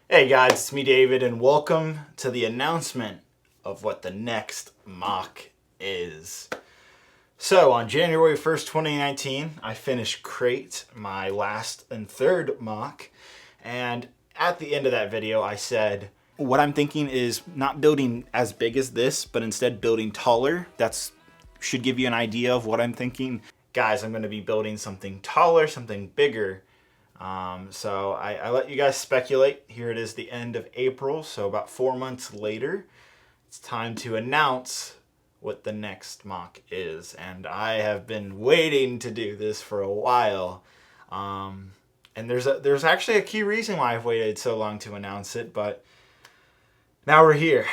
Hey guys, it's me David and welcome to the announcement of what the next MOC is. So on January 1st, 2019, I finished Crate, my last and third MOC, and at the end of that video I said, what I'm thinking is not building as big as this, but instead building taller. That's should give you an idea of what I'm thinking. Guys, I'm going to be building something taller, something bigger. So I let you guys speculate. Here it is, the end of April, so about 4 months later, it's time to announce what the next MOC is. And I have been waiting to do this for a while. And there's actually a key reason why I've waited so long to announce it, but now we're here.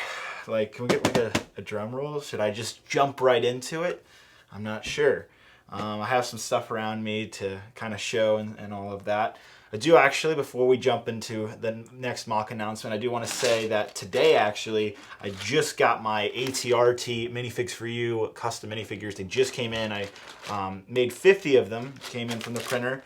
Like, can we get like a drum roll? Should I just jump right into it? I'm not sure. I have some stuff around me to kind of show and all of that. I do actually, before we jump into the next MOC announcement, I do want to say that today actually, I just got my ATRT Minifigs for You custom minifigures. They just came in. I made 50 of them, came in from the printer.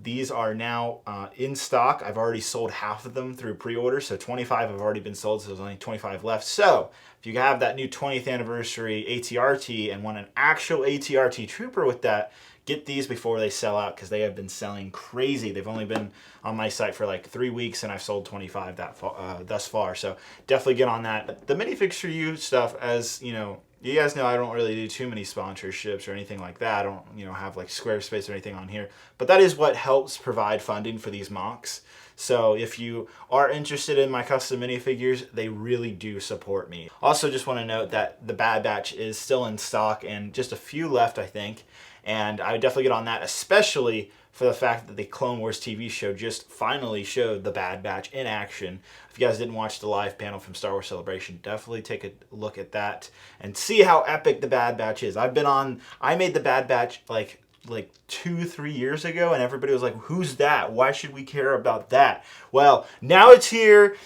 These are now in stock. I've already sold half of them through pre-order, so 25 have already been sold, so there's only 25 left. So if you have that new 20th anniversary ATRT and want an actual ATRT trooper with that, get these before they sell out, because they have been selling crazy. They've only been on my site for like 3 weeks, and I've sold 25 thus far. So definitely get on that. The Minifigs for You stuff, as you know, you guys know I don't really do too many sponsorships or anything like that. I don't, have like Squarespace or anything on here. But that is what helps provide funding for these MOCs. So if you are interested in my custom minifigures, they really do support me. Also, just want to note that the Bad Batch is still in stock and just a few left, I think. And I would definitely get on that, especially for the fact that the Clone Wars TV show just finally showed the Bad Batch in action. If you guys didn't watch the live panel from Star Wars Celebration, definitely take a look at that and see how epic the Bad Batch is. I made the Bad Batch like 2-3 years ago, and everybody was like, who's that? Why should we care about that? Well, now it's here.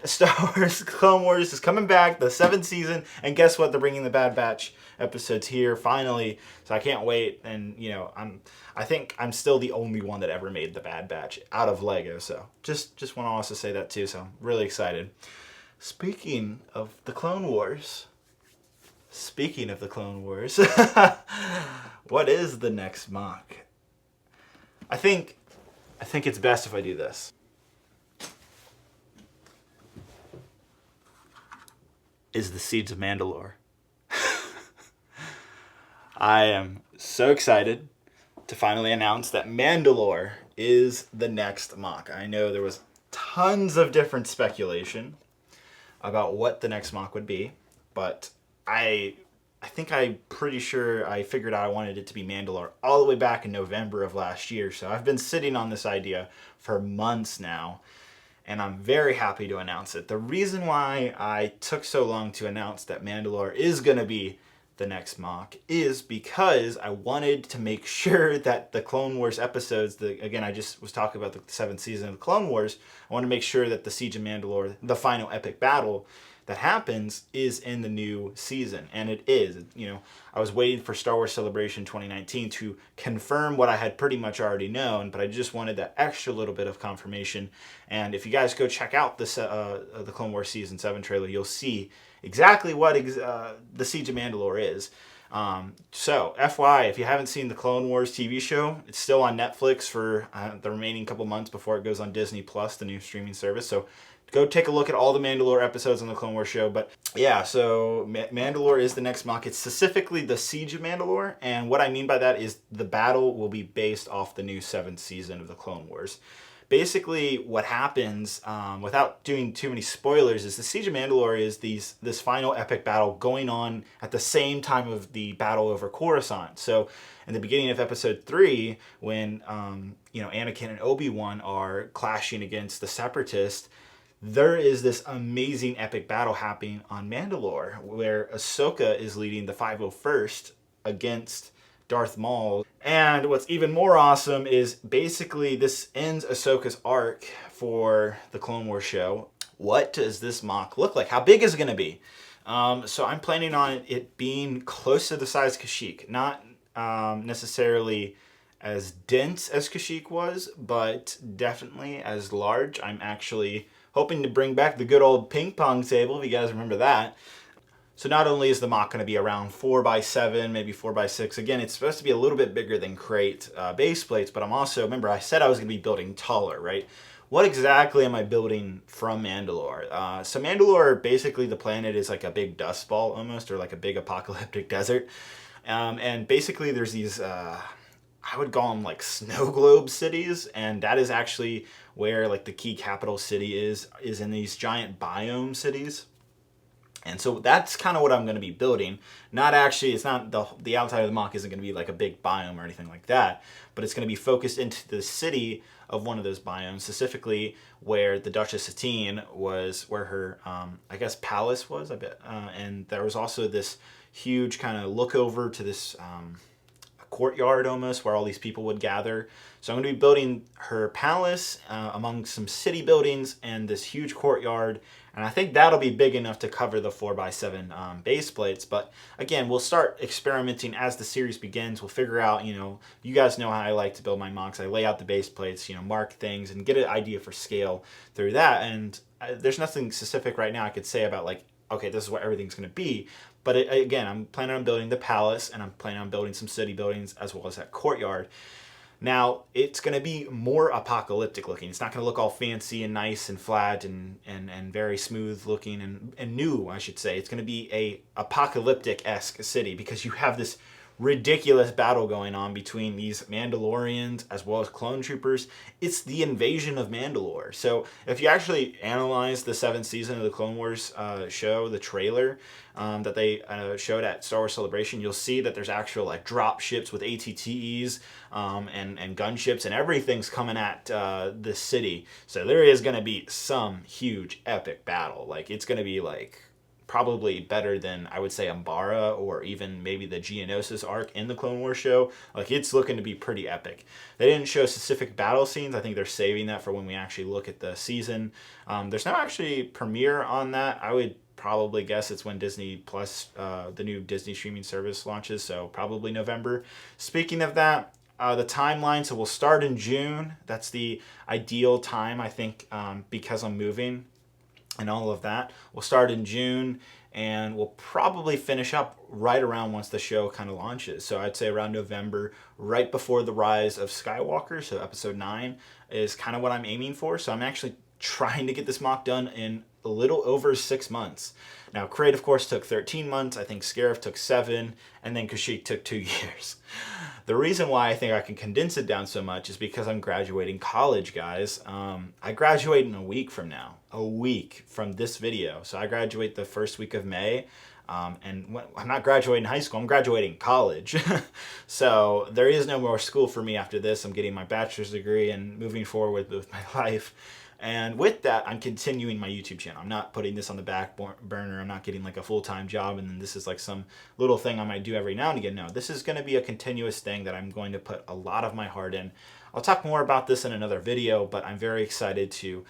Star Wars Clone Wars is coming back, the 7th season, and guess what? They're bringing the Bad Batch episodes here finally, so I can't wait. And I think I'm still the only one that ever made the Bad Batch out of Lego, so just want to also say that too. So I'm really excited. Speaking of the Clone Wars, what is the next MOC? I think it's best if I do this. Is the Siege of Mandalore. I am so excited to finally announce that Mandalore is the next MOC. I know there was tons of different speculation about what the next MOC would be, but I'm pretty sure I figured out I wanted it to be Mandalore all the way back in November of last year. So I've been sitting on this idea for months now, and I'm very happy to announce it. The reason why I took so long to announce that Mandalore is going to be the next MOC is because I wanted to make sure that the Clone Wars episodes, again, I just was talking about the 7th season of the Clone Wars, I want to make sure that the Siege of Mandalore, the final epic battle that happens, is in the new season. And it is. I was waiting for Star Wars Celebration 2019 to confirm what I had pretty much already known, but I just wanted that extra little bit of confirmation. And if you guys go check out this the Clone Wars Season 7 trailer, you'll see exactly what the Siege of Mandalore is. So, FYI, if you haven't seen the Clone Wars TV show, it's still on Netflix for the remaining couple months before it goes on Disney Plus, the new streaming service. So go take a look at all the Mandalore episodes on the Clone Wars show. But yeah, so Mandalore is the next MOC. It's specifically the Siege of Mandalore. And what I mean by that is the battle will be based off the new 7th season of the Clone Wars. Basically, what happens, without doing too many spoilers, is the Siege of Mandalore is this final epic battle going on at the same time of the battle over Coruscant. So in the beginning of episode 3, when Anakin and Obi-Wan are clashing against the Separatists, there is this amazing epic battle happening on Mandalore, where Ahsoka is leading the 501st against Darth Maul. And what's even more awesome is basically this ends Ahsoka's arc for the Clone Wars show. What does this MOC look like? How big is it going to be? So I'm planning on it being close to the size of Kashyyyk, not necessarily as dense as Kashyyyk was, but definitely as large. I'm actually hoping to bring back the good old ping pong table, if you guys remember that. So not only is the MOC going to be around 4x7, maybe 4x6. Again, it's supposed to be a little bit bigger than Crate base plates, but I'm also, remember I said I was going to be building taller, right? What exactly am I building from Mandalore? So Mandalore, basically the planet is like a big dust ball almost, or like a big apocalyptic desert. And basically there's these, I would call them like snow globe cities, and that is actually where like the key capital city is in these giant biome cities. And so that's kind of what I'm going to be building. Not actually, it's not the outside of the MOC isn't going to be like a big biome or anything like that, but it's going to be focused into the city of one of those biomes, specifically where the Duchess Satine was, where her, I guess, palace was, I bet. And there was also this huge kind of look over to this courtyard almost where all these people would gather. So I'm going to be building her palace among some city buildings and this huge courtyard. And I think that'll be big enough to cover the 4x7 base plates. But again, we'll start experimenting as the series begins. We'll figure out, you guys know how I like to build my MOCs. I lay out the base plates, mark things and get an idea for scale through that. And there's nothing specific right now I could say about like, okay, this is what everything's going to be. But again, I'm planning on building the palace, and I'm planning on building some city buildings as well as that courtyard. Now, it's going to be more apocalyptic looking. It's not going to look all fancy and nice and flat and very smooth looking and new, I should say. It's going to be a apocalyptic-esque city because you have this ridiculous battle going on between these Mandalorians as well as clone troopers. It's the invasion of Mandalore. So if you actually analyze the 7th season of the Clone Wars show, the trailer that they showed at Star Wars Celebration, you'll see that there's actual like drop ships with ATTEs and gunships, and everything's coming at the city. So there is going to be some huge epic battle. Like it's going to be like probably better than, I would say, Umbara or even maybe the Geonosis arc in the Clone Wars show. Like, it's looking to be pretty epic. They didn't show specific battle scenes. I think they're saving that for when we actually look at the season. There's no actually premiere on that. I would probably guess it's when Disney Plus, the new Disney streaming service launches, so probably November. Speaking of that, the timeline, so we'll start in June. That's the ideal time, I think, because I'm moving and all of that. We'll start in June, and we'll probably finish up right around once the show kind of launches. So I'd say around November, right before the Rise of Skywalker, so episode 9 is kind of what I'm aiming for. So I'm actually trying to get this MOC done in a little over 6 months. Now, Crate, of course, took 13 months. I think Scarif took 7, and then Kashyyyk took 2 years. The reason why I think I can condense it down so much is because I'm graduating college, guys. I graduate in a week from now. A week from this video. So I graduate the first week of May. And I'm not graduating high school, I'm graduating college. So there is no more school for me after this. I'm getting my bachelor's degree and moving forward with my life. And with that, I'm continuing my YouTube channel. I'm not putting this on the back burner. I'm not getting like a full-time job and then this is like some little thing I might do every now and again. No, this is going to be a continuous thing that I'm going to put a lot of my heart in. I'll talk more about this in another video, but I'm very excited to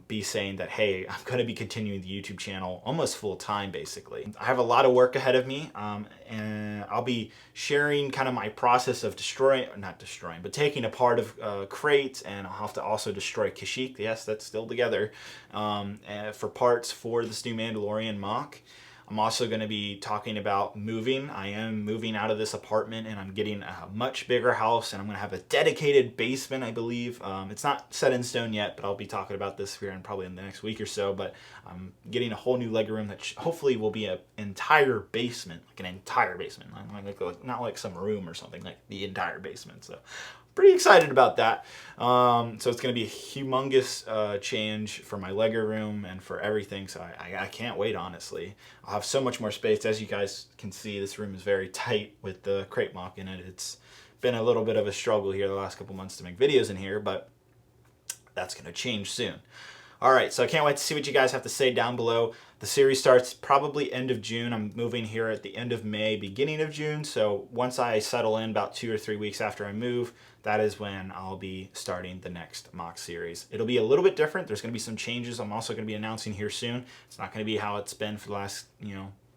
be saying that, hey, I'm going to be continuing the YouTube channel almost full time, basically. I have a lot of work ahead of me, and I'll be sharing kind of my process of taking a part of Crate, and I'll have to also destroy Kashyyyk. Yes, that's still together, for parts for this new Mandalorian MOC. I'm also going to be talking about moving. I am moving out of this apartment and I'm getting a much bigger house, and I'm going to have a dedicated basement, I believe. It's not set in stone yet, but I'll be talking about this here in probably in the next week or so. But I'm getting a whole new Lego room that hopefully will be an entire basement, like an entire basement. Not like some room or something, like the entire basement. So pretty excited about that. So it's going to be a humongous change for my Lego room and for everything. So I can't wait, honestly. I'll have so much more space. As you guys can see, this room is very tight with the Crate MOC in it. It's been a little bit of a struggle here the last couple months to make videos in here, but that's going to change soon. All right, so I can't wait to see what you guys have to say down below. The series starts probably end of June. I'm moving here at the end of May, beginning of June. So once I settle in about 2 or 3 weeks after I move, that is when I'll be starting the next MOC series. It'll be a little bit different. There's going to be some changes I'm also going to be announcing here soon. It's not going to be how it's been for the last,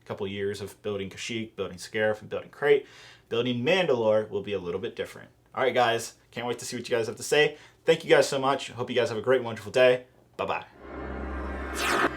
couple years of building Kashyyyk, building Scarif, and building Crate. Building Mandalore will be a little bit different. All right, guys. Can't wait to see what you guys have to say. Thank you guys so much. Hope you guys have a great, wonderful day. Bye-bye.